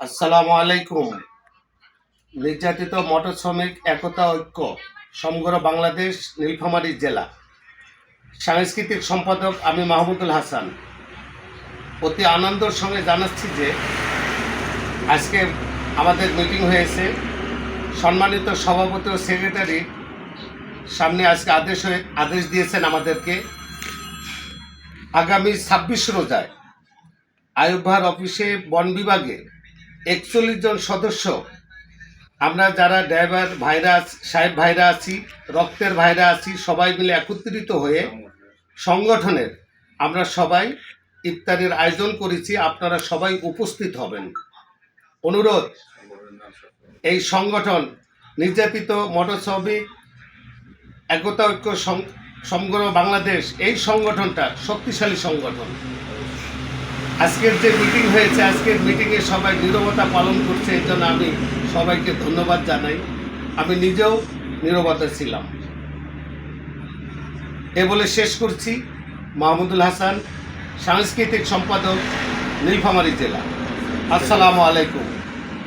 আসসালামু আলাইকুম। নির্যাতিত মোটর শ্রমিক একতা ঐক্য সমগ্র বাংলাদেশ নীলফামারী জেলা সাংস্কৃতিক সম্পাদক আমি মাহমুদুল হাসান অতি আনন্দের সঙ্গে জানাচ্ছি যে আজকে আমাদের মিটিং হয়েছে। সম্মানিত সভাপতি ও সেক্রেটারি সামনে আজকে আদেশ দিয়েছেন আমাদেরকে আগামী 26 রোজায় আইয়ুব ভাইয়ের অফিসে বন বিভাগে 41 জন সদস্য, আমরা যারা ড্রাইভার ভাইরা সাহেব ভাইরা আছি, রক্তের ভাইরা আছি, সবাই মিলে একত্রিত হয়ে সংগঠনের আমরা সবাই ইফতারের আয়োজন করেছি। আপনারা সবাই উপস্থিত হবেন। অনুরোধ, এই সংগঠন নির্যাতিত মোটর শ্রমিক একতা ঐক্য সমগ্র বাংলাদেশ, এই সংগঠনটা শক্তিশালী সংগঠন। আজকের যে মিটিং হয়েছে, আজকের মিটিংয়ে সবাই নীরবতা পালন করছে, এর জন্য আমি সবাইকে ধন্যবাদ জানাই। আমি নিজেও নীরবতা ছিলাম। এ বলে শেষ করছি। মাহমুদুল হাসান, সাংস্কৃতিক সম্পাদক, নীলফামারী জেলা। আসসালামু আলাইকুম।